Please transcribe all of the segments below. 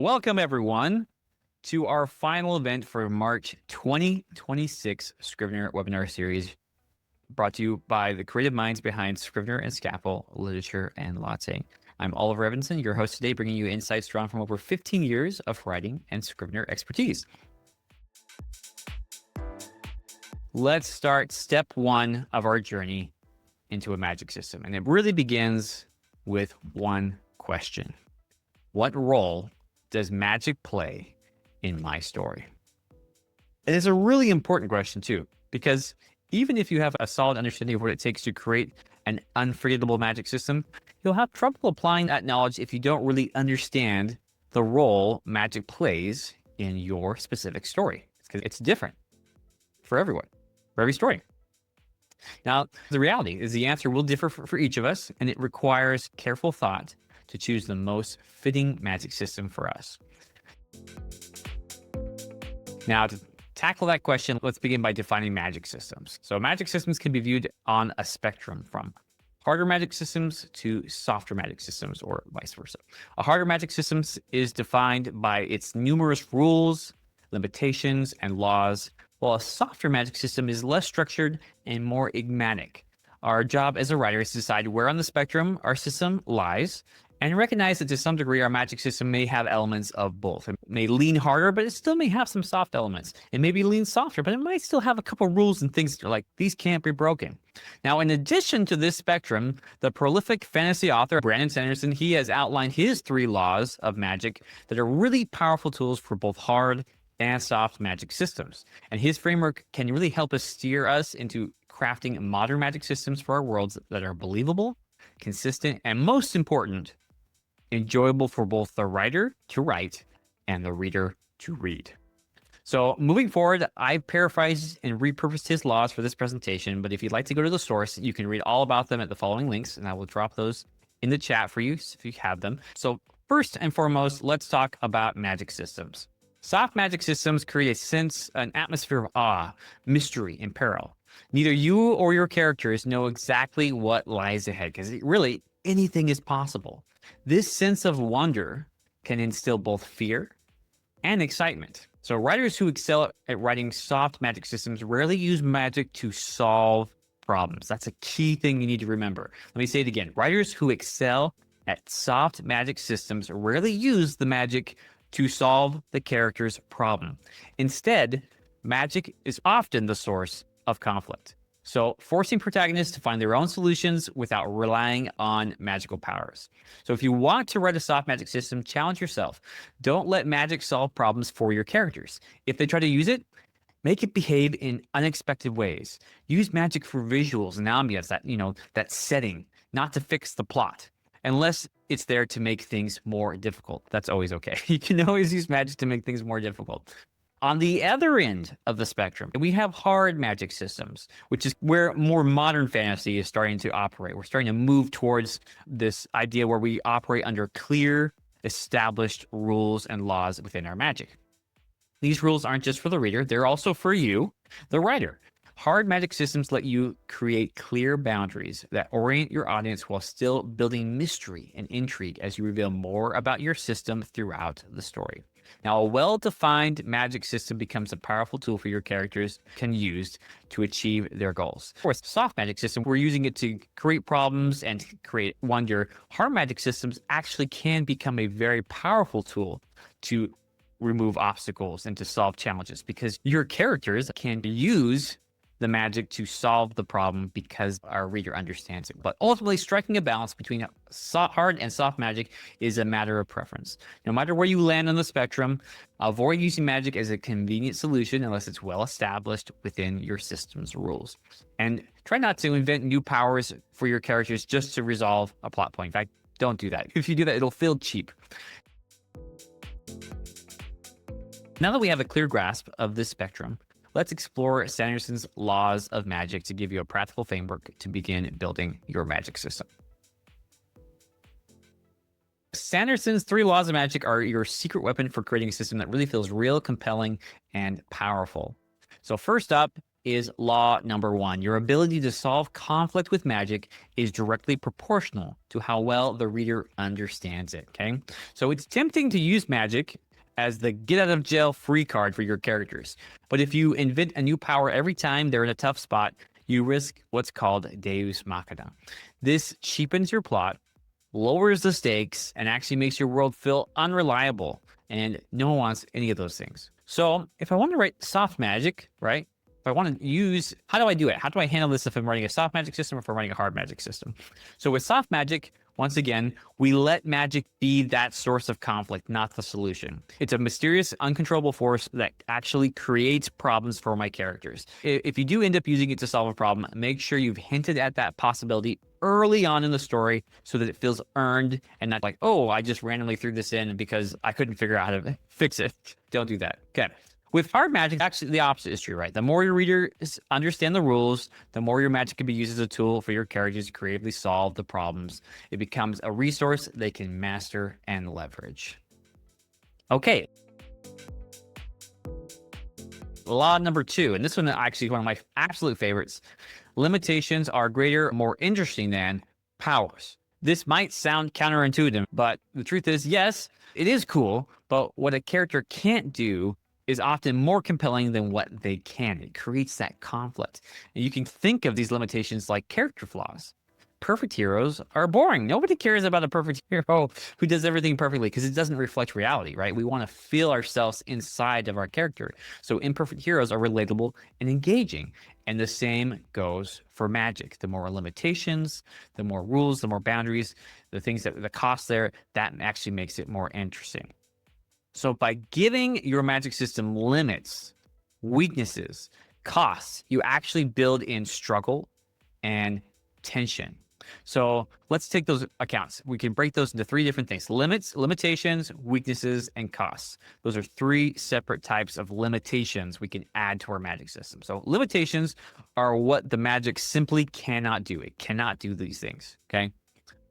Welcome, everyone, to our final event for March 2026 Scrivener webinar series, brought to you by the creative minds behind Scrivener and Scaffold, Literature and Latte. I'm Oliver Evanson, your host today, bringing you insights drawn from over 15 years of writing and Scrivener expertise. Let's start step one of our journey into a magic system. And it really begins with one question. What role does magic play in my story? And it's a really important question too, because even if you have a solid understanding of what it takes to create an unforgettable magic system, you'll have trouble applying that knowledge if you don't really understand the role magic plays in your specific story. Because it's different for everyone, for every story. Now, the reality is the answer will differ for each of us, and it requires careful thought to choose the most fitting magic system for us. Now, to tackle that question, let's begin by defining magic systems. So magic systems can be viewed on a spectrum from harder magic systems to softer magic systems, or vice versa. A harder magic system is defined by its numerous rules, limitations, and laws, while a softer magic system is less structured and more enigmatic. Our job as a writer is to decide where on the spectrum our system lies, and recognize that to some degree, our magic system may have elements of both. It may lean harder, but it still may have some soft elements. It may be lean softer, but it might still have a couple rules and things that are like, these can't be broken. Now, in addition to this spectrum, the prolific fantasy author, Brandon Sanderson, he has outlined his 3 laws of magic that are really powerful tools for both hard and soft magic systems. And his framework can really help us steer us into crafting modern magic systems for our worlds that are believable, consistent, and most important, enjoyable for both the writer to write and the reader to read. So moving forward, I paraphrased and repurposed his laws for this presentation, but if you'd like to go to the source, you can read all about them at the following links, and I will drop those in the chat for you if you have them. So first and foremost, let's talk about magic systems. Soft magic systems create a sense, an atmosphere of awe, mystery, and peril. Neither you or your characters know exactly what lies ahead, because really anything is possible. This sense of wonder can instill both fear and excitement. So writers who excel at writing soft magic systems rarely use magic to solve problems. That's a key thing you need to remember. Let me say it again. Writers who excel at soft magic systems rarely use the magic to solve the character's problem. Instead, magic is often the source of conflict. So forcing protagonists to find their own solutions without relying on magical powers. So if you want to write a soft magic system, challenge yourself. Don't let magic solve problems for your characters. If they try to use it, make it behave in unexpected ways. Use magic for visuals and ambience, that setting, not to fix the plot, unless it's there to make things more difficult. That's always okay. You can always use magic to make things more difficult. On the other end of the spectrum, we have hard magic systems, which is where more modern fantasy is starting to operate. We're starting to move towards this idea where we operate under clear, established rules and laws within our magic. These rules aren't just for the reader, they're also for you, the writer. Hard magic systems let you create clear boundaries that orient your audience while still building mystery and intrigue as you reveal more about your system throughout the story. Now, a well-defined magic system becomes a powerful tool for your characters can use to achieve their goals. For a soft magic system, we're using it to create problems and create wonder. Hard magic systems actually can become a very powerful tool to remove obstacles and to solve challenges, because your characters can use the magic to solve the problem because our reader understands it. But ultimately, striking a balance between hard and soft magic is a matter of preference. No matter where you land on the spectrum, avoid using magic as a convenient solution unless it's well established within your system's rules. And try not to invent new powers for your characters just to resolve a plot point. In fact, don't do that. If you do that, it'll feel cheap. Now that we have a clear grasp of this spectrum, let's explore Sanderson's laws of magic to give you a practical framework to begin building your magic system. Sanderson's 3 laws of magic are your secret weapon for creating a system that really feels real, compelling, and powerful. So first up, is law number 1. Your ability to solve conflict with magic is directly proportional to how well the reader understands it, okay? So it's tempting to use magic as the get out of jail free card for your characters. But if you invent a new power every time they're in a tough spot, you risk what's called deus machina. This cheapens your plot, lowers the stakes, and actually makes your world feel unreliable. And no one wants any of those things. So if I want to write soft magic, right? If I want to use, how do I do it? How do I handle this if I'm writing a soft magic system or if I'm writing a hard magic system? So with soft magic, once again, we let magic be that source of conflict, not the solution. It's a mysterious, uncontrollable force that actually creates problems for my characters. If you do end up using it to solve a problem, make sure you've hinted at that possibility early on in the story so that it feels earned and not like, oh, I just randomly threw this in because I couldn't figure out how to fix it. Don't do that. Okay. With hard magic, actually the opposite is true, right? The more your readers understand the rules, the more your magic can be used as a tool for your characters to creatively solve the problems. It becomes a resource they can master and leverage. Okay. Law number 2, and this one actually is one of my absolute favorites. Limitations are greater, more interesting than powers. This might sound counterintuitive, but the truth is, yes, it is cool, but what a character can't do is often more compelling than what they can. It creates that conflict. And you can think of these limitations like character flaws. Perfect heroes are boring. Nobody cares about a perfect hero who does everything perfectly because it doesn't reflect reality, right? We want to feel ourselves inside of our character. So imperfect heroes are relatable and engaging. And the same goes for magic. The more limitations, the more rules, the more boundaries, the things that the cost there, that actually makes it more interesting. So by giving your magic system limits, weaknesses, costs, you actually build in struggle and tension. So let's take those accounts. We can break those into 3 different things: limits, limitations, weaknesses, and costs. Those are 3 separate types of limitations we can add to our magic system. So limitations are what the magic simply cannot do. It cannot do these things, okay?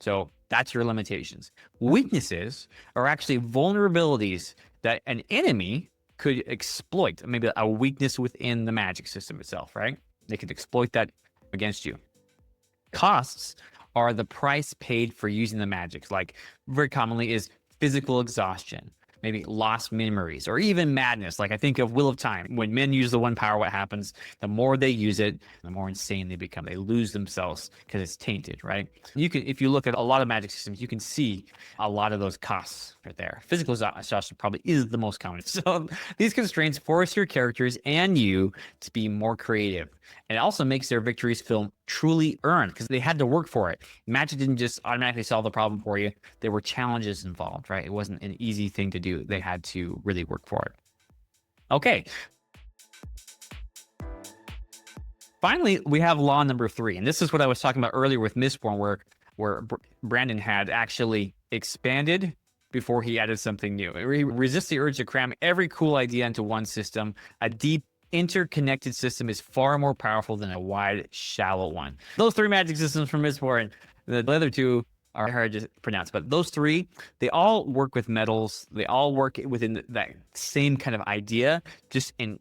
So that's your limitations. Weaknesses are actually vulnerabilities that an enemy could exploit, maybe a weakness within the magic system itself, right? They could exploit that against you. Costs are the price paid for using the magic, like very commonly is physical exhaustion, maybe lost memories, or even madness. Like I think of Wheel of Time. When men use the one power, what happens? The more they use it, the more insane they become. They lose themselves because it's tainted, right? You can, if you look at a lot of magic systems, you can see a lot of those costs right there. Physical exhaustion probably is the most common. So these constraints force your characters and you to be more creative. And it also makes their victories feel truly earned because they had to work for it. Magic didn't just automatically solve the problem for you. There were challenges involved, right? It wasn't an easy thing to do. They had to really work for it. Okay. Finally, we have law number 3. And this is what I was talking about earlier with Mistborn, where Brandon had actually expanded before he added something new. He resists the urge to cram every cool idea into one system. A deep, interconnected system is far more powerful than a wide, shallow one. Those 3 magic systems from Mistborn, the other 2 are hard to pronounce, but those 3, they all work with metals. They all work within that same kind of idea, just in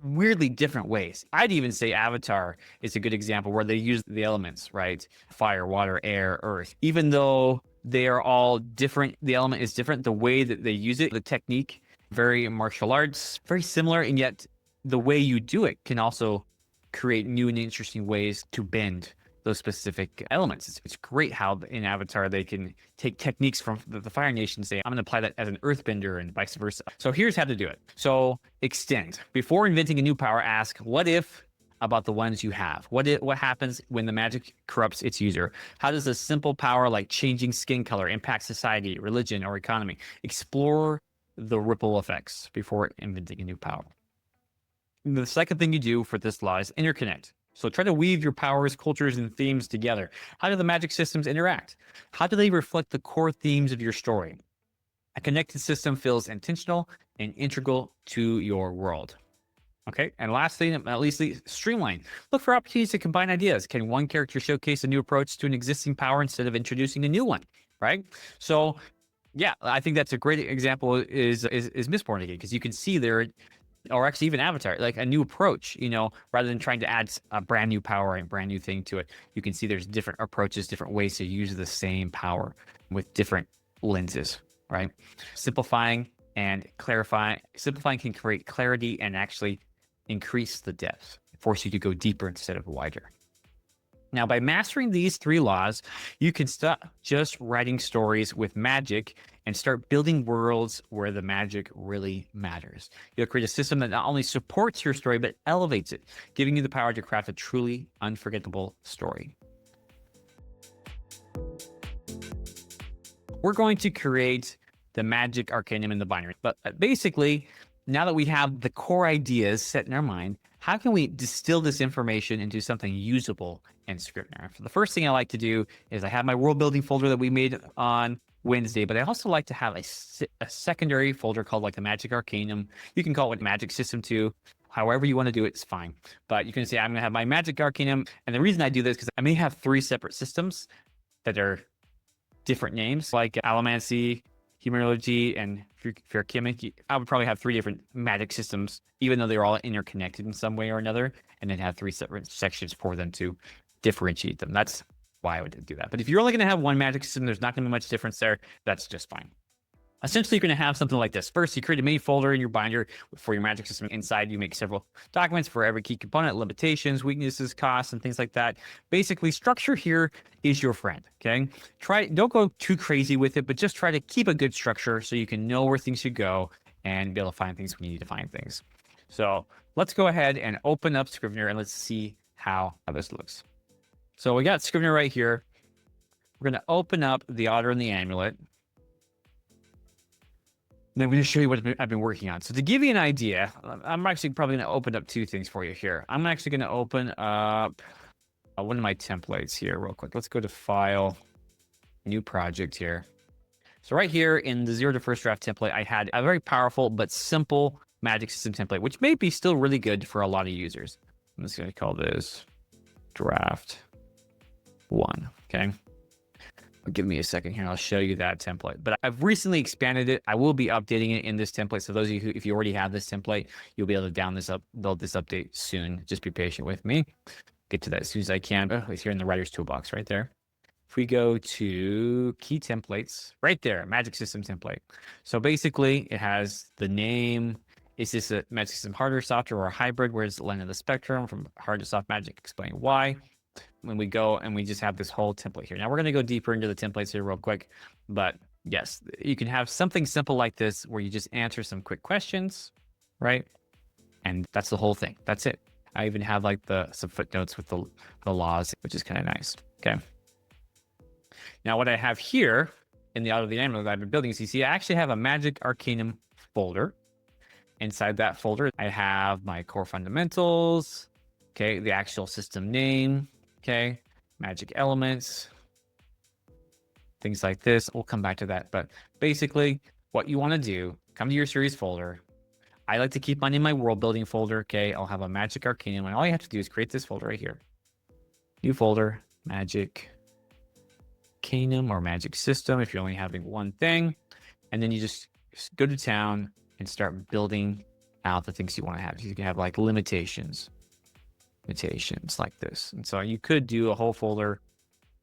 weirdly different ways. I'd even say Avatar is a good example where they use the elements, right? Fire, water, air, earth. Even though they are all different, the element is different, the way that they use it, the technique, very martial arts, very similar, and yet the way you do it can also create new and interesting ways to bend those specific elements. It's great how in Avatar they can take techniques from the Fire Nation and say, I'm going to apply that as an earthbender and vice versa. So here's how to do it. So extend. Before inventing a new power, ask, what if about the ones you have? What happens when the magic corrupts its user? How does a simple power like changing skin color impact society, religion, or economy? Explore the ripple effects before inventing a new power. The second thing you do for this law is interconnect. So try to weave your powers, cultures, and themes together. How do the magic systems interact? How do they reflect the core themes of your story? A connected system feels intentional and integral to your world. Okay, and lastly, not leastly, streamline. Look for opportunities to combine ideas. Can one character showcase a new approach to an existing power instead of introducing a new one, right? So yeah, I think that's a great example is Mistborn again, because you can see there or actually even avatar, like a new approach, rather than trying to add a brand new power and brand new thing to it. You can see there's different approaches, different ways to use the same power with different lenses, right? Simplifying and clarifying. Simplifying can create clarity and actually increase the depth, force you to go deeper instead of wider. Now, by mastering these 3 laws, you can stop just writing stories with magic and start building worlds where the magic really matters. You'll create a system that not only supports your story, but elevates it, giving you the power to craft a truly unforgettable story. We're going to create the magic arcanum in the binary. But basically, now that we have the core ideas set in our mind, how can we distill this information into something usable in Scrivener? The first thing I like to do is I have my world building folder that we made on Wednesday, but I also like to have a secondary folder called like the Magic Arcanum. You can call it Magic System 2. However you want to do it, it's fine. But you can say, I'm going to have my Magic Arcanum. And the reason I do this is because I may have 3 separate systems that are different names, like Allomancy, Humorology, and Fairchemic. I would probably have 3 different magic systems, even though they're all interconnected in some way or another, and then have 3 separate sections for them to differentiate them. That's why I would do that. But if you're only going to have one magic system, there's not going to be much difference there. That's just fine. Essentially, you're going to have something like this. First, you create a mini folder in your binder for your magic system. Inside, you make several documents for every key component, limitations, weaknesses, costs, and things like that. Basically, structure here is your friend, okay? Don't go too crazy with it, but just try to keep a good structure so you can know where things should go and be able to find things when you need to find things. So let's go ahead and open up Scrivener and let's see how this looks. So we got Scrivener right here. We're going to open up the Otter and the Amulet. And I'm going to show you what I've been working on. So to give you an idea, I'm actually probably going to open up 2 things for you here. I'm actually going to open up one of my templates here real quick. Let's go to File, New Project here. So right here in the 0 to first draft template, I had a very powerful but simple magic system template, which may be still really good for a lot of users. I'm just going to call this Draft 1, okay? Give me a second here. I'll show you that template. But I've recently expanded it. I will be updating it in this template. So those of you who, if you already have this template, you'll be able to build this update soon. Just be patient with me. Get to that as soon as I can. Oh, it's here in the writer's toolbox right there. If we go to key templates, right there, magic system template. So basically it has the name. Is this a magic system hardware, software, or a hybrid? Where's the line of the spectrum from hard to soft magic? Explain why. When we go and we just have this whole template here. Now we're going to go deeper into the templates here real quick, but yes, you can have something simple like this where you just answer some quick questions, right? And that's the whole thing. That's it. I even have like some footnotes with the laws, which is kind of nice. Okay. Now what I have here in the Out of the Amulet that I've been building, so you see, I actually have a Magic Arcanum folder. Inside that folder, I have my core fundamentals, okay, the actual system name, okay, magic elements, things like this. We'll come back to that. But basically, what you want to do, come to your series folder. I like to keep mine in my world building folder, okay? I'll have a Magic Arcanum, and all you have to do is create this folder right here. New folder, Magic Arcanum or Magic System if you're only having one thing. And then you just go to town and start building out the things you want to have. You can have like limitations like this. And so you could do a whole folder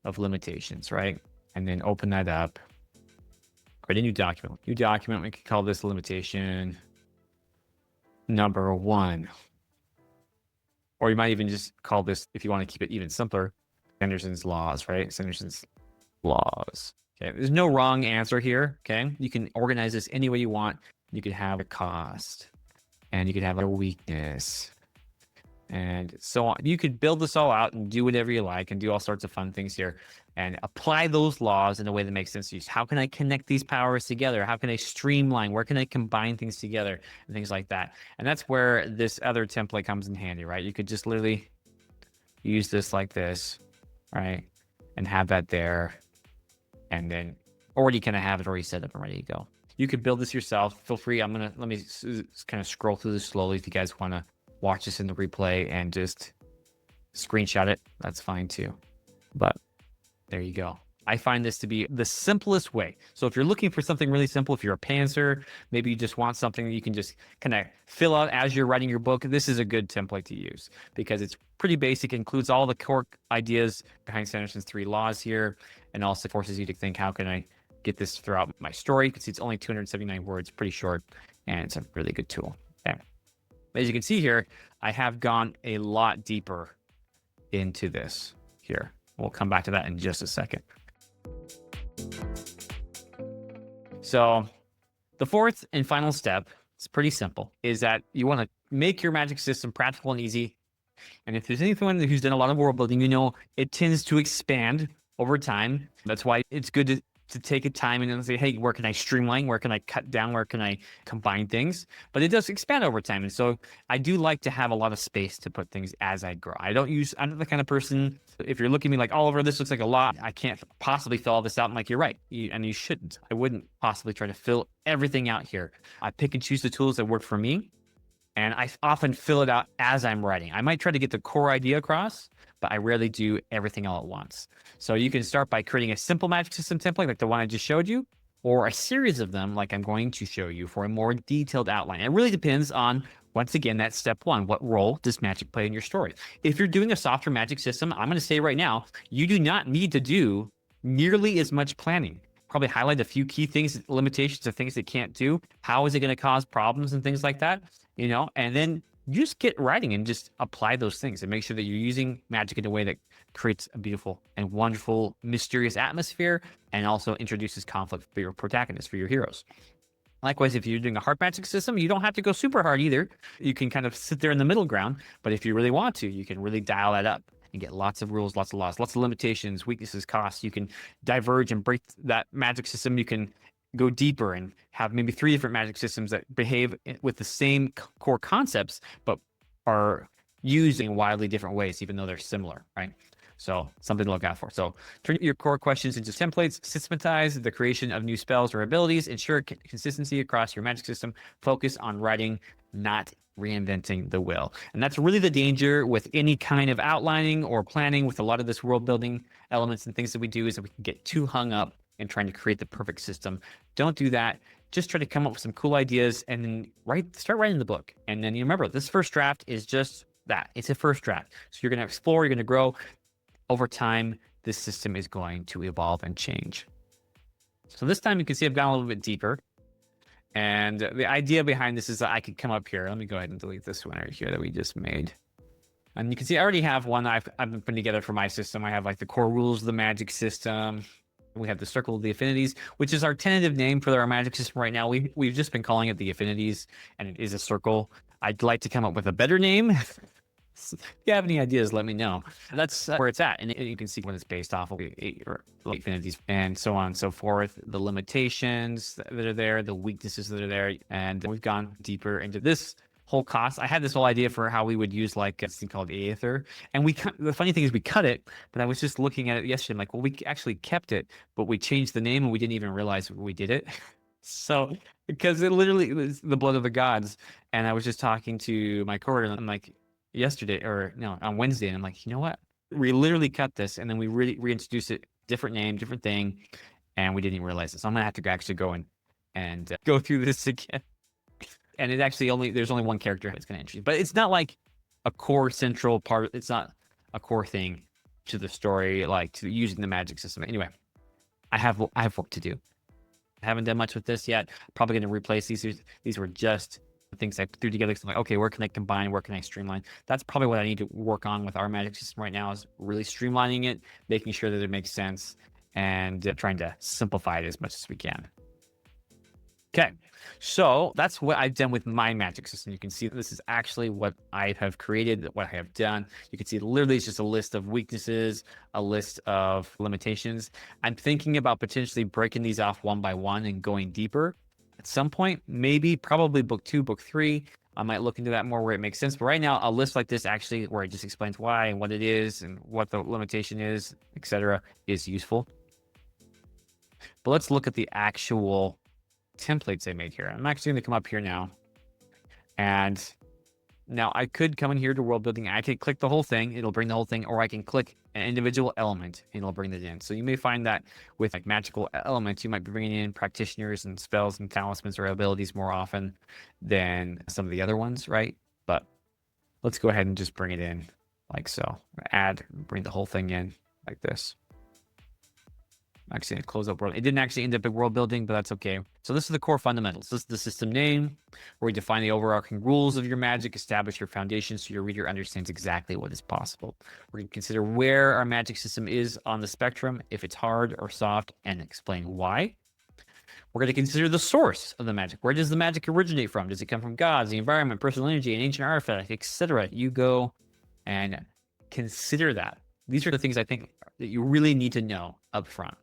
of limitations, right? And then open that up, create a new document. We can call this limitation number 1. Or you might even just call this, if you want to keep it even simpler, Sanderson's Laws, right? Sanderson's Laws. Okay, there's no wrong answer here, okay? You can organize this any way you want. You could have a cost, and you could have a weakness, and so on. You could build this all out and do whatever you like and do all sorts of fun things here and apply those laws in a way that makes sense to you. How can I connect these powers together? How can I streamline? Where can I combine things together and things like that? And that's where this other template comes in handy, right? You could just literally use this like this, right? And have that there. And then already kind of have it already set up and ready to go. You could build this yourself. Feel free. Let me kind of scroll through this slowly. If you guys want to watch this in the replay and just screenshot it, that's fine too. But there you go. I find this to be the simplest way. So if you're looking for something really simple, if you're a pantser, maybe you just want something that you can just kind of fill out as you're writing your book, this is a good template to use because it's pretty basic, includes all the core ideas behind Sanderson's 3 laws here, and also forces you to think, how can I get this throughout my story? You can see it's only 279 words, pretty short, and it's a really good tool. Okay. As you can see here, I have gone a lot deeper into this here. We'll come back to that in just a second. So the fourth and final step, it's pretty simple, is that you want to make your magic system practical and easy. And if there's anyone who's done a lot of world building, you know it tends to expand over time. That's why it's good to take a time and say, hey, where can I streamline? Where can I cut down? Where can I combine things? But it does expand over time. And so I do like to have a lot of space to put things as I grow. I'm not the kind of person, if you're looking at me like, Oliver, this looks like a lot, I can't possibly fill all this out. I'm like, you're right. And you shouldn't. I wouldn't possibly try to fill everything out here. I pick and choose the tools that work for me. And I often fill it out as I'm writing. I might try to get the core idea across, but I rarely do everything all at once. So you can start by creating a simple magic system template like the one I just showed you, or a series of them like I'm going to show you for a more detailed outline. It really depends on, once again, that step one. What role does magic play in your story? If you're doing a softer magic system, I'm going to say right now, you do not need to do nearly as much planning. Probably highlight a few key things, limitations of things they can't do. How is it going to cause problems and things like that? And then you just get writing and just apply those things and make sure that you're using magic in a way that creates a beautiful and wonderful, mysterious atmosphere and also introduces conflict for your protagonists, for your heroes. Likewise, if you're doing a hard magic system, you don't have to go super hard either. You can kind of sit there in the middle ground, but if you really want to, you can really dial that up and get lots of rules, lots of laws, lots of limitations, weaknesses, costs. You can diverge and break that magic system. You can go deeper and have maybe 3 different magic systems that behave with the same core concepts, but are used in wildly different ways, even though they're similar, right? So something to look out for. So turn your core questions into templates, systematize the creation of new spells or abilities, ensure consistency across your magic system, focus on writing, not reinventing the wheel. And that's really the danger with any kind of outlining or planning with a lot of this world building elements and things that we do, is that we can get too hung up in trying to create the perfect system. Don't do that. Just try to come up with some cool ideas and then start writing the book. And then you remember, this first draft is just that. It's a first draft. So you're going to explore, you're going to grow. Over time, this system is going to evolve and change. So this time you can see I've gone a little bit deeper. And the idea behind this is that I could come up here. Let me go ahead and delete this one right here that we just made. And you can see I already have one I've been putting together for my system. I have like the core rules of the magic system. We have the Circle of the Affinities, which is our tentative name for our magic system right now. We've just been calling it the Affinities, and it is a circle. I'd like to come up with a better name. If you have any ideas, let me know. That's where it's at. And you can see what it's based off of, affinities, and so on and so forth. The limitations that are there, the weaknesses that are there. And we've gone deeper into this whole cost. I had this whole idea for how we would use like this thing called Aether. And the funny thing is we cut it, but I was just looking at it yesterday. I'm like, well, we actually kept it, but we changed the name and we didn't even realize we did it. So, because it literally was the blood of the gods. And I was just talking to my coworker, and I'm like, on Wednesday, and I'm like, you know what? We literally cut this and then we reintroduced it, different name, different thing, and we didn't even realize it. So I'm gonna have to actually go and go through this again. And there's only one character that's going to introduce, but it's not like a core central part. It's not a core thing to the story, like to using the magic system. Anyway, I have work to do. I haven't done much with this yet. Probably going to replace these. These were just the things I threw together. So I'm like, okay, where can I combine? Where can I streamline? That's probably what I need to work on with our magic system right now, is really streamlining it, making sure that it makes sense, and trying to simplify it as much as we can. Okay, so that's what I've done with my magic system. You can see this is actually what I have created, what I have done. You can see literally it's just a list of weaknesses, a list of limitations. I'm thinking about potentially breaking these off one by one and going deeper at some point, probably book 2, book 3. I might look into that more where it makes sense. But right now, a list like this, actually, where it just explains why and what it is and what the limitation is, etc., is useful. But let's look at the actual templates I made here. I'm actually going to come up here now, and Now I could come in here to world building. I could click the whole thing. It'll bring the whole thing, or I can click an individual element and it'll bring it in. So you may find that with like magical elements, you might be bringing in practitioners and spells and talismans or abilities more often than some of the other ones, right? But let's go ahead and just bring it in like so. Add, bring the whole thing in like this. Actually, close up world. It didn't actually end up in world building, but that's okay. So this is the core fundamentals. This is the system name, where you define the overarching rules of your magic, establish your foundation so your reader understands exactly what is possible. We're going to consider where our magic system is on the spectrum, if it's hard or soft, and explain why. We're going to consider the source of the magic. Where does the magic originate from? Does it come from gods, the environment, personal energy, an ancient artifact, etc.? You go and consider that. These are the things I think that you really need to know up front.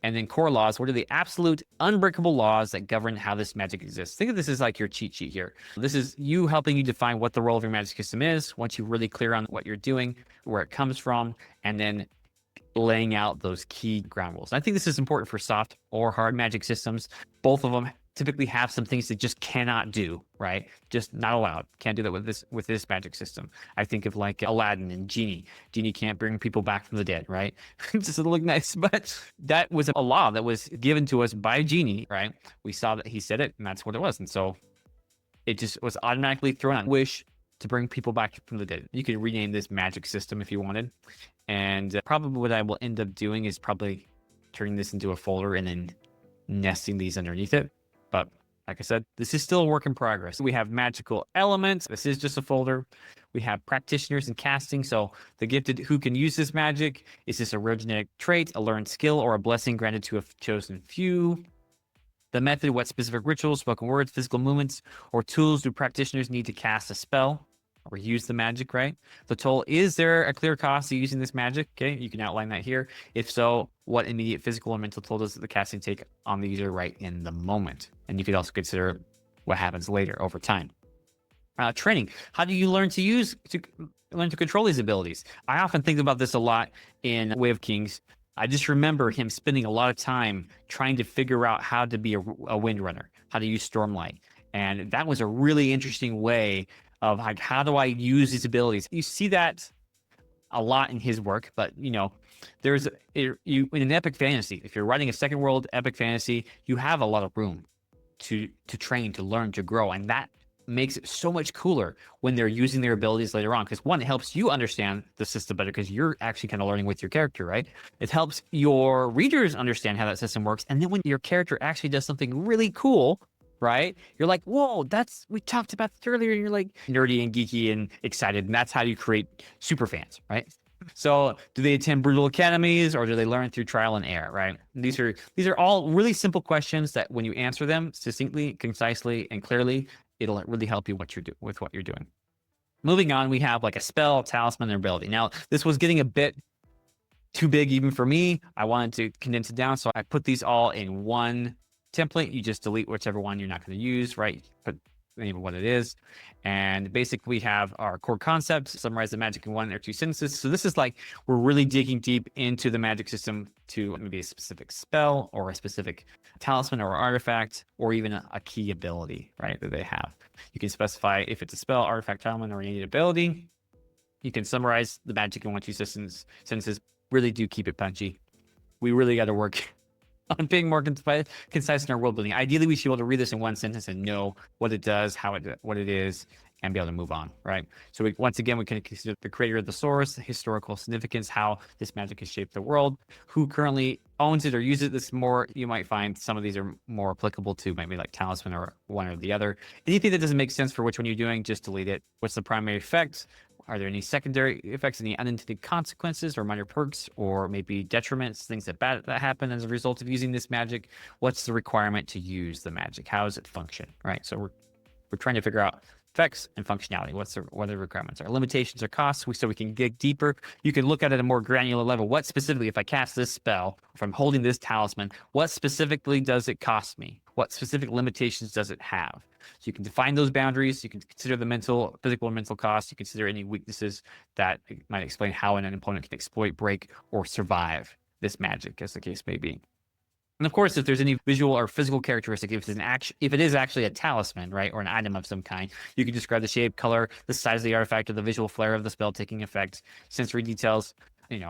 And then core laws, what are the absolute unbreakable laws that govern how this magic exists? Think of this as like your cheat sheet here. This is you helping you define what the role of your magic system is, once you're really clear on what you're doing, where it comes from, and then laying out those key ground rules. And I think this is important for soft or hard magic systems. Both of them typically have some things that just cannot do, right? Just not allowed. Can't do that with this magic system. I think of like Aladdin and Genie. Genie can't bring people back from the dead, right? Just doesn't look nice, but that was a law that was given to us by Genie, right? We saw that he said it, and that's what it was. And so it just was automatically thrown on. Wish to bring people back from the dead. You could rename this magic system if you wanted. And probably what I will end up doing is probably turning this into a folder and then nesting these underneath it. But like I said, this is still a work in progress. We have magical elements. This is just a folder. We have practitioners and casting. So the gifted who can use this magic. Is this a genetic trait, a learned skill, or a blessing granted to a chosen few? The method, what specific rituals, spoken words, physical movements, or tools do practitioners need to cast a spell or use the magic, right? The toll, is there a clear cost to using this magic? Okay, you can outline that here. If so, what immediate physical or mental toll does the casting take on the user right in the moment? And you could also consider what happens later over time. Training, how do you learn to control these abilities? I often think about this a lot in Way of Kings. I just remember him spending a lot of time trying to figure out how to be a windrunner, how to use Stormlight. And that was a really interesting way of like, how do I use these abilities? You see that a lot in his work, but in an epic fantasy, if you're writing a second world epic fantasy, you have a lot of room to train, to learn, to grow. And that makes it so much cooler when they're using their abilities later on. Because one, it helps you understand the system better because you're actually kind of learning with your character, right? It helps your readers understand how that system works. And then when your character actually does something really cool, right? You're like, whoa, we talked about this earlier. And you're like nerdy and geeky and excited. And that's how you create super fans, right? So do they attend brutal academies or do they learn through trial and error, right? These are all really simple questions that when you answer them succinctly, concisely, and clearly, it'll really help you with what you're doing. Moving on, we have like a spell, talisman, and ability. Now, this was getting a bit too big even for me. I wanted to condense it down. So I put these all in one template. You just delete whichever one you're not going to use, right? Put the name of what it is. And basically we have our core concepts, summarize the magic in 1 or 2 sentences. So this is like, we're really digging deep into the magic system to maybe a specific spell or a specific talisman or artifact, or even a key ability, right, that they have. You can specify if it's a spell, artifact, talisman, or any ability. You can summarize the magic in 1 or 2 sentences. Really do keep it punchy. We really got to work on being more concise in our world building. Ideally, we should be able to read this in 1 sentence and know what it does, what it is, and be able to move on, right? So once again, we can consider the creator of the source, the historical significance, how this magic has shaped the world, who currently owns it or uses it. This more, you might find some of these are more applicable to maybe like talisman or one or the other. Anything that doesn't make sense for which one you're doing, just delete it. What's the primary effect? Are there any secondary effects, any unintended consequences or minor perks, or maybe detriments, things that happen as a result of using this magic? What's the requirement to use the magic? How does it function, right? So we're trying to figure out effects and functionality. What are the requirements? Our limitations or costs, so we can dig deeper. You can look at it at a more granular level. What specifically, if I cast this spell, if I'm holding this talisman, what specifically does it cost me? What specific limitations does it have? So you can define those boundaries. You can consider the physical or mental costs. You consider any weaknesses that might explain how an opponent can exploit, break, or survive this magic, as the case may be. And of course, if there's any visual or physical characteristic, if it is actually a talisman, right, or an item of some kind, you can describe the shape, color, the size of the artifact, or the visual flair of the spell taking effect, sensory details,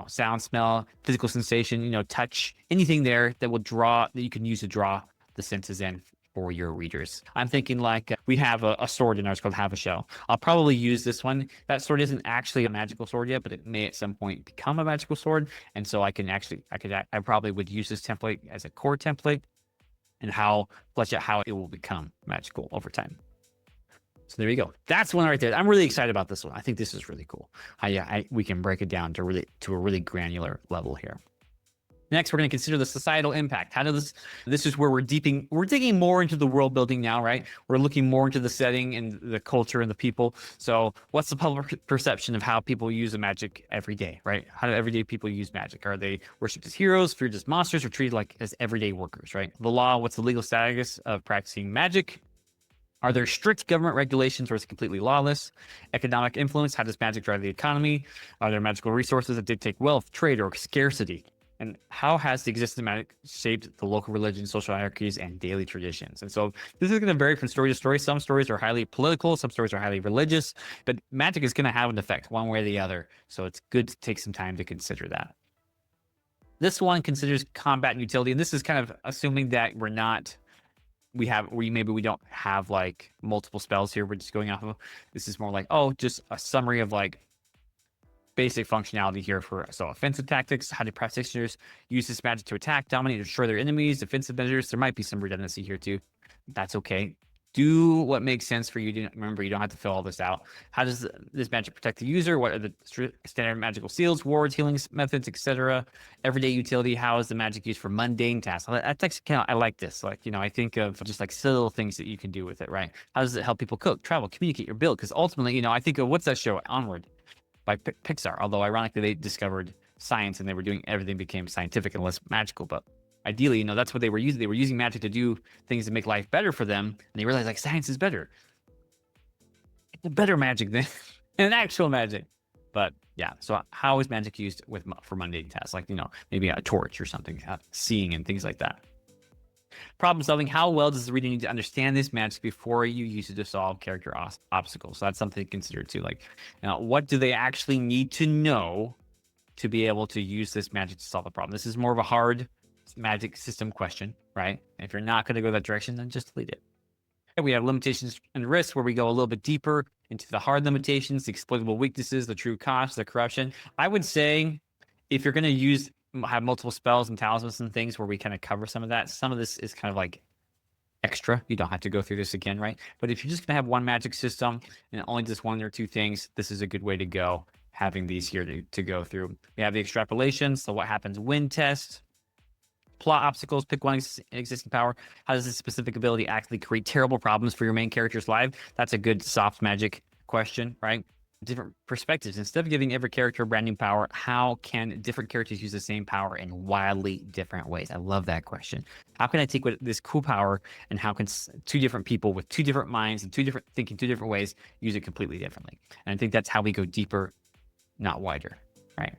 sound, smell, physical sensation, touch, anything there that you can use to draw the senses in for your readers. I'm thinking like we have a sword in ours called Have a Shell. I'll probably use this one. That sword isn't actually a magical sword yet, but it may at some point become a magical sword. And so I probably would use this template as a core template and flesh out how it will become magical over time. So there you go. That's one right there. I'm really excited about this one. I think this is really cool. We can break it down to a really granular level here. Next, we're going to consider the societal impact. This is where we're digging more into the world building now, right? We're looking more into the setting and the culture and the people. So what's the public perception of how people use the magic every day, right? How do everyday people use magic? Are they worshipped as heroes, feared as monsters, or treated like as everyday workers, right? The law, what's the legal status of practicing magic? Are there strict government regulations or is it completely lawless? Economic influence, how does magic drive the economy? Are there magical resources that dictate wealth, trade, or scarcity? And how has the existence of magic shaped the local religion, social hierarchies, and daily traditions? And so this is going to vary from story to story. Some stories are highly political, some stories are highly religious, but magic is going to have an effect one way or the other. So it's good to take some time to consider that. This one considers combat and utility, and this is kind of assuming that we don't have like multiple spells here. We're just going off of. This is more like, just a summary of like basic functionality here so offensive tactics. How do practitioners use this magic to attack, dominate, or destroy their enemies? Defensive measures. There might be some redundancy here too. That's okay. Do what makes sense for you. Remember, you don't have to fill all this out. How does this magic protect the user? What are the standard magical seals, wards, healing methods, etc.? Everyday utility. How is the magic used for mundane tasks? I like this. I think of just like silly little things that you can do with it, right? How does it help people cook, travel, communicate, or build? Because ultimately, I think of what's that show, Onward, by Pixar. Although ironically, they discovered science and everything became scientific and less magical. But ideally, that's what they were using. They were using magic to do things to make life better for them. And they realized science is better. It's a better magic than an actual magic. But yeah, so how is magic used for mundane tasks? Maybe a torch or something, seeing and things like that. Problem solving. How well does the reader need to understand this magic before you use it to solve character obstacles? So that's something to consider too. What do they actually need to know to be able to use this magic to solve a problem? This is more of a hard magic system question, right? If you're not going to go that direction, then just delete it. We have limitations and risks, where we go a little bit deeper into the hard limitations, the exploitable weaknesses, the true costs, the corruption. I would say if you're going to have multiple spells and talismans and things where we kind of cover some of that, some of this is kind of like extra. You don't have to go through this again, right? But if you're just going to have one magic system and it only does one or two things, this is a good way to go, having these here to go through. We have the extrapolations. So what happens when test? Plot obstacles, pick one existing power. How does this specific ability actually create terrible problems for your main character's life? That's a good soft magic question, right? Different perspectives. Instead of giving every character a brand new power, how can different characters use the same power in wildly different ways? I love that question. How can I take this cool power and how can two different people with two different minds and two different ways use it completely differently? And I think that's how we go deeper, not wider, right?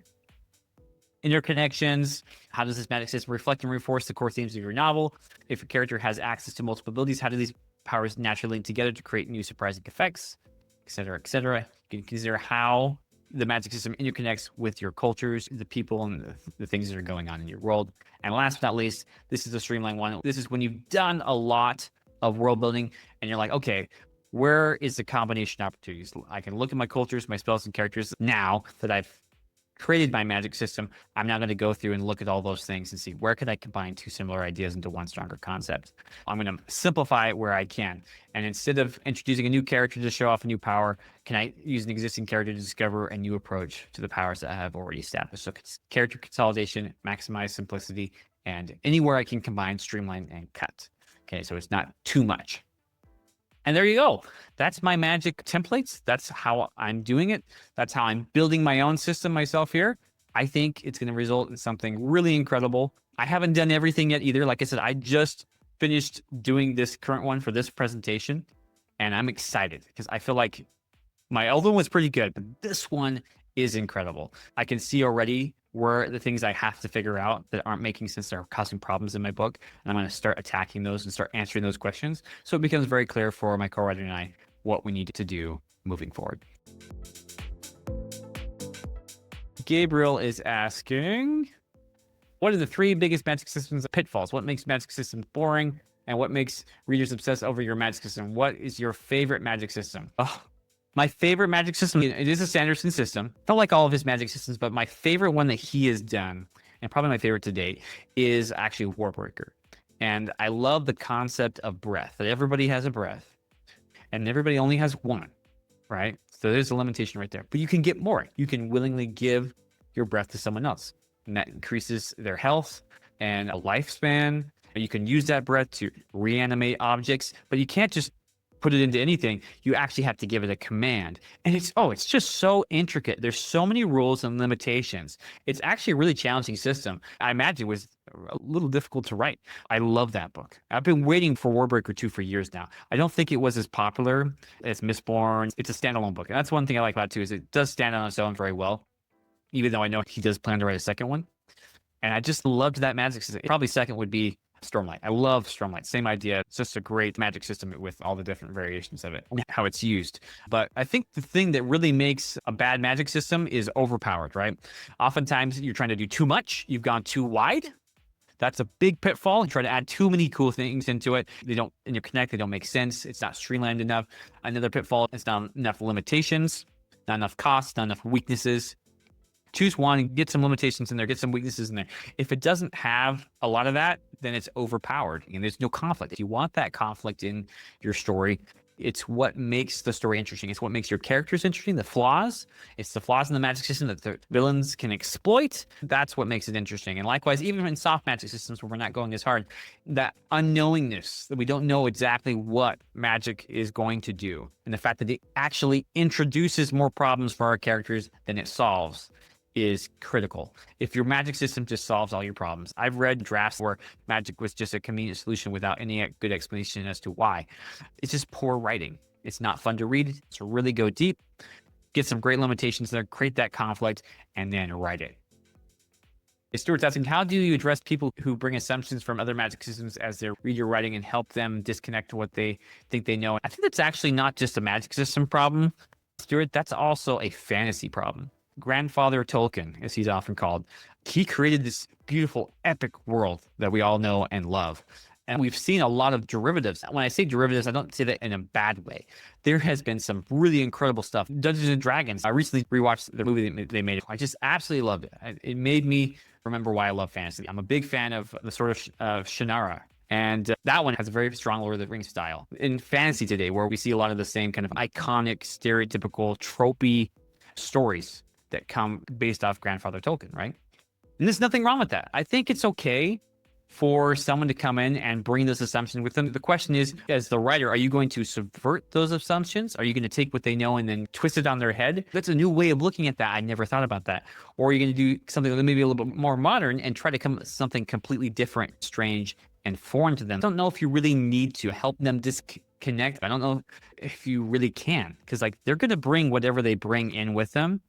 Interconnections. How does this magic system reflect and reinforce the core themes of your novel? If a character has access to multiple abilities, how do these powers naturally link together to create new surprising effects, etc., etc.? You can consider how the magic system interconnects with your cultures, the people, and the things that are going on in your world. And last but not least, this is the Streamline one. This is when you've done a lot of world building and you're like, okay, where is the combination opportunities? I can look at my cultures, my spells, and characters now that I've created my magic system. I'm now going to go through and look at all those things and see where can I combine two similar ideas into one stronger concept. I'm going to simplify it where I can. And instead of introducing a new character to show off a new power, can I use an existing character to discover a new approach to the powers that I have already established? So character consolidation, maximize simplicity, and anywhere I can combine, streamline, and cut. Okay, so it's not too much. And there you go. That's my magic templates. That's how I'm doing it. That's how I'm building my own system myself here. I think it's going to result in something really incredible. I haven't done everything yet either. Like I said, I just finished doing this current one for this presentation, and I'm excited because I feel like my other one was pretty good, but this one is incredible. I can see already where the things I have to figure out that aren't making sense, that are causing problems in my book. And I'm going to start attacking those and start answering those questions. So it becomes very clear for my co-writer and I what we need to do moving forward. Gabriel is asking, what are the 3 biggest magic systems pitfalls? What makes magic systems boring? And what makes readers obsess over your magic system? What is your favorite magic system? Oh, my favorite magic system, it is a Sanderson system. I don't like all of his magic systems, but my favorite one that he has done, and probably my favorite to date, is actually Warbreaker. And I love the concept of breath, that everybody has a breath, and everybody only has one, right? So there's a limitation right there. But you can get more. You can willingly give your breath to someone else, and that increases their health and a lifespan. You can use that breath to reanimate objects, but you can't just put it into anything. You actually have to give it a command. And it's just so intricate. There's so many rules and limitations. It's actually a really challenging system. I imagine it was a little difficult to write. I love that book. I've been waiting for Warbreaker 2 for years now. I don't think it was as popular as Mistborn. It's a standalone book. And that's one thing I like about it too, is it does stand on its own very well, even though I know he does plan to write a second one. And I just loved that magic system. Probably second would be Stormlight. I love Stormlight. Same idea. It's just a great magic system with all the different variations of it, how it's used. But I think the thing that really makes a bad magic system is overpowered, right? Oftentimes you're trying to do too much. You've gone too wide. That's a big pitfall. You try to add too many cool things into it. They don't interconnect. They don't make sense. It's not streamlined enough. Another pitfall is not enough limitations, not enough costs, not enough weaknesses. Choose one and get some limitations in there, get some weaknesses in there. If it doesn't have a lot of that, then it's overpowered and there's no conflict. If you want that conflict in your story, it's what makes the story interesting. It's what makes your characters interesting, the flaws. It's the flaws in the magic system that the villains can exploit. That's what makes it interesting. And likewise, even in soft magic systems where we're not going as hard, that unknowingness, that we don't know exactly what magic is going to do, and the fact that it actually introduces more problems for our characters than it solves, is critical. If your magic system just solves all your problems. I've read drafts where magic was just a convenient solution without any good explanation as to why. It's just poor writing. It's not fun to read. So really go deep, get some great limitations there, create that conflict, and then write it. Stuart's asking, how do you address people who bring assumptions from other magic systems as they read your writing and help them disconnect what they think they know? I think that's actually not just a magic system problem, Stuart. That's also a fantasy problem. Grandfather Tolkien, as he's often called, he created this beautiful, epic world that we all know and love. And we've seen a lot of derivatives. When I say derivatives, I don't say that in a bad way. There has been some really incredible stuff. Dungeons and Dragons. I recently rewatched the movie they made. I just absolutely loved it. It made me remember why I love fantasy. I'm a big fan of the Sword of Shannara. And that one has a very strong Lord of the Rings style. In fantasy today, where we see a lot of the same kind of iconic, stereotypical, tropey stories that come based off Grandfather Tolkien, right? And there's nothing wrong with that. I think it's okay for someone to come in and bring this assumption with them. The question is, as the writer, are you going to subvert those assumptions? Are you going to take what they know and then twist it on their head? That's a new way of looking at that. I never thought about that. Or are you going to do something that maybe a little bit more modern and try to come up with something completely different, strange, and foreign to them? I don't know if you really need to help them disconnect. I don't know if you really can, because like they're going to bring whatever they bring in with them.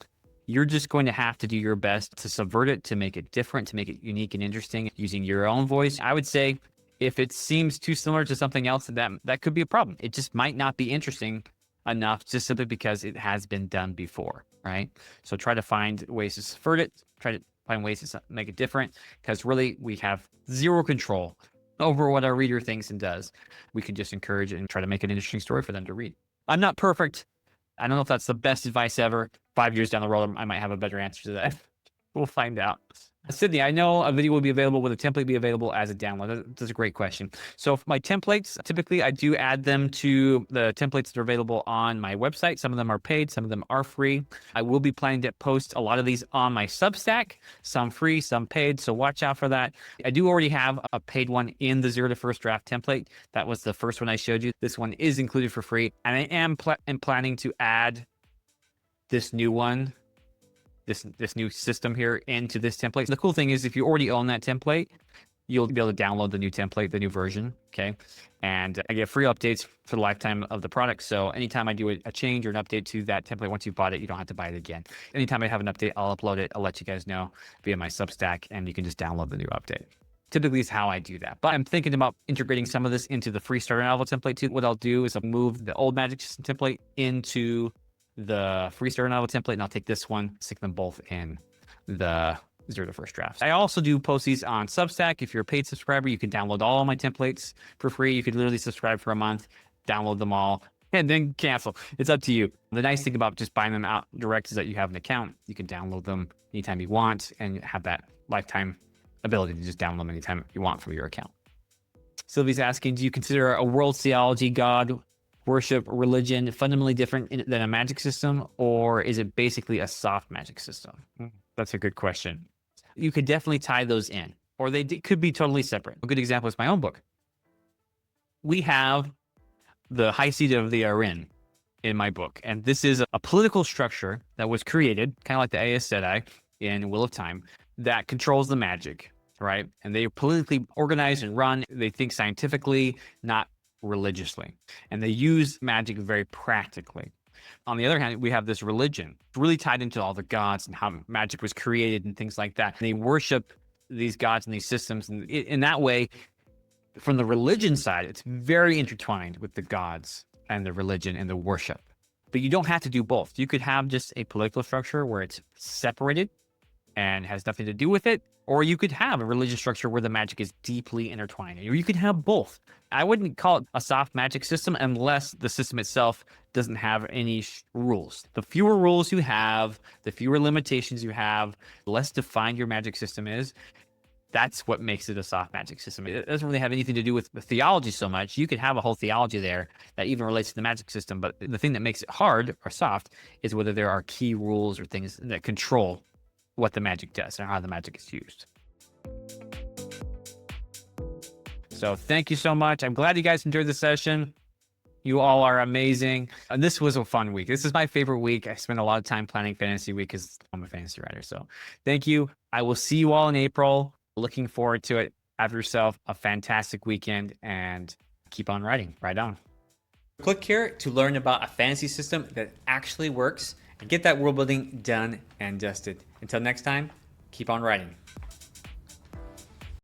You're just going to have to do your best to subvert it, to make it different, to make it unique and interesting using your own voice. I would say if it seems too similar to something else, that could be a problem. It just might not be interesting enough just simply because it has been done before, right? So try to find ways to subvert it, try to find ways to make it different, because really we have zero control over what our reader thinks and does. We can just encourage and try to make an interesting story for them to read. I'm not perfect. I don't know if that's the best advice ever. 5 years down the road, I might have a better answer to that. We'll find out. Sydney, I know a video will be available. Will the template be available as a download? That's a great question. So for my templates, typically I do add them to the templates that are available on my website. Some of them are paid, some of them are free. I will be planning to post a lot of these on my Substack, some free, some paid. So watch out for that. I do already have a paid one in the 0 to First Draft template. That was the first one I showed you. This one is included for free. And I am planning to add this new one, this new system here into this template. The cool thing is if you already own that template, you'll be able to download the new template, the new version. Okay. And I get free updates for the lifetime of the product. So anytime I do a change or an update to that template, once you've bought it, you don't have to buy it again. Anytime I have an update, I'll upload it. I'll let you guys know via my Substack, and you can just download the new update. Typically is how I do that. But I'm thinking about integrating some of this into the free starter novel template too. What I'll do is I'll move the old Magic System template into the free starter novel template, and I'll take this one, stick them both in the 0 to first drafts. I also do post these on Substack. If you're a paid subscriber, you can download all of my templates for free. You could literally subscribe for a month, download them all, and then cancel. It's up to you. The nice thing about just buying them out direct is that you have an account. You can download them anytime you want and have that lifetime ability to just download them anytime you want from your account. Sylvie's asking, do you consider a world theology, God worship, religion fundamentally different than a magic system, or is it basically a soft magic system? That's a good question. You could definitely tie those in, or they could be totally separate. A good example is my own book. We have the high seat of the Arin in my book, and this is a political structure that was created, kind of like the Aes Sedai in Wheel of Time, that controls the magic, right? And they are politically organized and run. They think scientifically, not religiously, and they use magic very practically. On the other hand, we have this religion really tied into all the gods and how magic was created and things like that. They worship these gods and these systems. And in that way, from the religion side, it's very intertwined with the gods and the religion and the worship. But you don't have to do both. You could have just a political structure where it's separated and has nothing to do with it, or you could have a religious structure where the magic is deeply intertwined, or you could have both. I wouldn't call it a soft magic system unless the system itself doesn't have any rules. The fewer rules you have, the fewer limitations you have, the less defined your magic system is. That's what makes it a soft magic system. It doesn't really have anything to do with the theology so much. You could have a whole theology there that even relates to the magic system, but the thing that makes it hard or soft is whether there are key rules or things that control what the magic does and how the magic is used. So thank you so much. I'm glad you guys enjoyed the session. You all are amazing. And this was a fun week. This is my favorite week. I spent a lot of time planning Fantasy Week because I'm a fantasy writer. So thank you. I will see you all in April. Looking forward to it. Have yourself a fantastic weekend and keep on writing. Right on. Click here to learn about a fantasy system that actually works and get that world building done and dusted. Until next time, keep on writing.